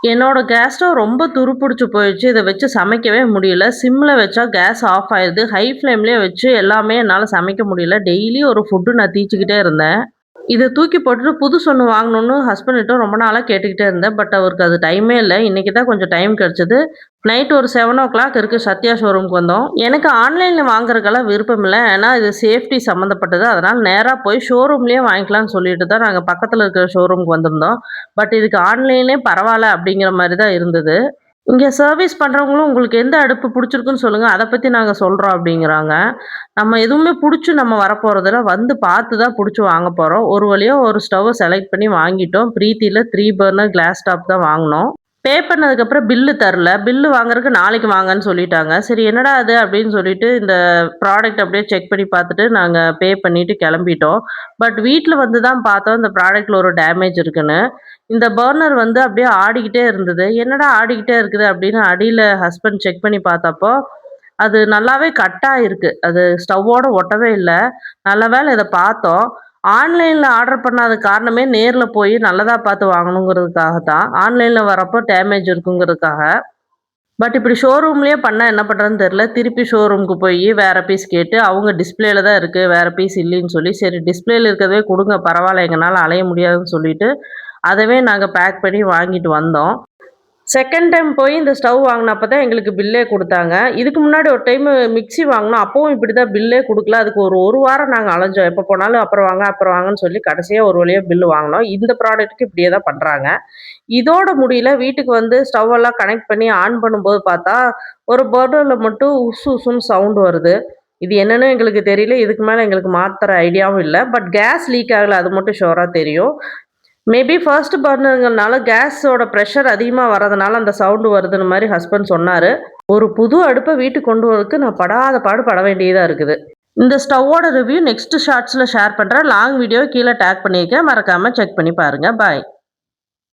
என்னோட gas stove ரொம்ப துருப்புடிச்சு போயிடுச்சு. இத வச்சு சமைக்கவே முடியல. சிம்ல வச்சா கேஸ் ஆஃப் ஆயிருது. ஹை ஃப்ளேம்லயே வச்சு எல்லாமே என்னால சமைக்க முடியல. டெய்லி ஒரு ஃபுட்டு நான் தீச்சிக்கிட்டே இருந்தேன். இத தூக்கி போட்டுட்டு புதுசு ஒண்ணு வாங்கணும்னு ஹஸ்பண்ட்கிட்ட ரொம்ப நாளா கேட்டுக்கிட்டே இருந்தேன். பட் அவருக்கு அது டைமே இல்ல. இன்னைக்கு தான் கொஞ்சம் டைம் கிடைச்சது. நைட் ஒரு 7:00 இருக்கு சத்யா ஷோரூம்க்கு வந்தோம். எனக்கு ஆன்லைன்ல வாங்குறதுக்கெல்லாம் விருப்பம் இல்ல. ஏன்னா இது சேஃப்டி சம்மந்தப்பட்டது. அதனால நேரா போய் ஷோரூம்லயே வாங்கிக்கலாம்னு சொல்லிட்டு தான் நாங்க பக்கத்துல இருக்கிற ஷோரூம்க்கு வந்திருந்தோம். பட் இதுக்கு ஆன்லைன்லயே பரவால்ல அப்படிங்கிற மாரி தான் இருந்தது. இங்க சர்வீஸ் பண்றவங்களும் உங்களுக்கு எந்த அடுப்பு புடிச்சிருக்குன்னு சொல்லுங்க. அத பத்தி நாங்க சொல்றோம் அப்டிங்கிறாங்க. நம்ம எதுவுமே புடிச்சு நம்ம வரப்போறதில்ல. வந்து பார்த்து தான் புடிச்சு வாங்க போறோம். ஒரு வழியா ஒரு ஸ்டவ்வ செலக்ட் பண்ணி வாங்கிட்டோம். பிரீத்தில 3 பர்னர் கிளாஸ் டாப் தான் வாங்குனோம். பே பண்ணதுக்கப்புறம் பில்லு தரல. பில்லு வாங்குறதுக்கு நாளைக்கு வாங்கன்னு சொல்லிட்டாங்க. சரி என்னடா இது அப்டின்னு சொல்லிட்டு இந்த ப்ராடக்ட் அப்டியே செக் பண்ணி பார்த்துட்டு நாங்க பே பண்ணிட்டு கெளம்பிட்டோம். பட் வீட்ல வந்து தான் பார்த்தோம் இந்த ப்ராடக்ட்ல ஒரு டேமேஜ் இருக்குன்னு. இந்த பர்னர் வந்து அப்படியே ஆடிக்கிட்டே இருந்தது. என்னடா ஆடிக்கிட்டே இருக்குது அப்படின்னு அடியில ஹஸ்பண்ட் செக் பண்ணி பார்த்தப்போ, அது நல்லாவே கட் ஆயிருக்கு. அது ஸ்டவ்வோட ஒட்டவே இல்ல. நல்ல வேளை இத பார்த்தோம். ஆன்லைன்ல ஆர்டர் பண்ணாத காரணமே நேர்ல போய் நல்லதா பார்த்து வாங்கணுங்கிறதுக்காக தான். ஆன்லைன்ல வரப்போ டேமேஜ் இருக்குங்கிறதுக்காக. பட் இப்படி ஷோரூம்லயே பண்ணா என்ன பண்றதுன்னு தெரியல. திருப்பி ஷோரூம்க்கு போயி வேற பீஸ் கேட்டு, அவங்க டிஸ்ப்ளேல தான் இருக்கு. வேற பீஸ் இல்லைன்னு சொல்லி, சரி டிஸ்ப்ளேல இருக்கிறதே குடுங்க பரவால்ல எங்கனால அலைய முடியாதுன்னு சொல்லிட்டு, அதவே நாங்க பேக் பண்ணி வாங்கிட்டு வந்தோம். செகண்ட் டைம் போய் இந்த ஸ்டவ் வாங்குனப்ப தான் எங்களுக்கு பில்லே குடுத்தாங்க. இதுக்கு முன்னாடி ஒரு டைமு மிக்ஸி வாங்குனோம். அப்பவும் இப்படிதான் பில்லே குடுக்கல. அதுக்கு ஒரு வாரம் நாங்க அலைஞ்சோம். எப்ப போனாலும் அப்புறம் வாங்க, அப்புறம் வாங்கன்னு சொல்லி கடைசியா ஒரு வழியா பில் வாங்குனோம். இந்த ப்ராடக்ட்க்கு இப்படியே தான் பண்றாங்க. இதோட முடியல. வீட்டுக்கு வந்து ஸ்டவ் எல்லாம் கனெக்ட் பண்ணி ஆன் பண்ணும்போது பார்த்தா, ஒரு பர்னர்ல மட்டும் உஸ் உஸ்ன்னு சவுண்ட் வருது. இது என்னன்னு எங்களுக்கு தெரியல. இதுக்கு மேல எங்களுக்கு மாத்துற ஐடியாவும் இல்ல. பட் கேஸ் லீக் ஆகல. அது மட்டும் ஷூரா தெரியும். மேபி ஃபர்ஸ்ட் பர்னர்ங்கிறனால கேஸோட பிரஷர் அதிகமா வரதுனால அந்த சவுண்ட் வருதுன்னு மாரி ஹஸ்பண்ட் சொன்னாரு. ஒரு புது அடுப்ப வீட்டுக்கு கொண்டு வரதுக்கு நான் படாத பாடு பட வேண்டியதா இருக்குது. இந்த ஸ்டவ்வோட ரிவ்யூ நெக்ஸ்ட் ஷார்ட்ஸ்ல ஷேர் பண்றேன். லாங் வீடியோ கீழ டேக் பண்ணியிருக்கேன். மறக்காம செக் பண்ணி பாருங்க. பாய்.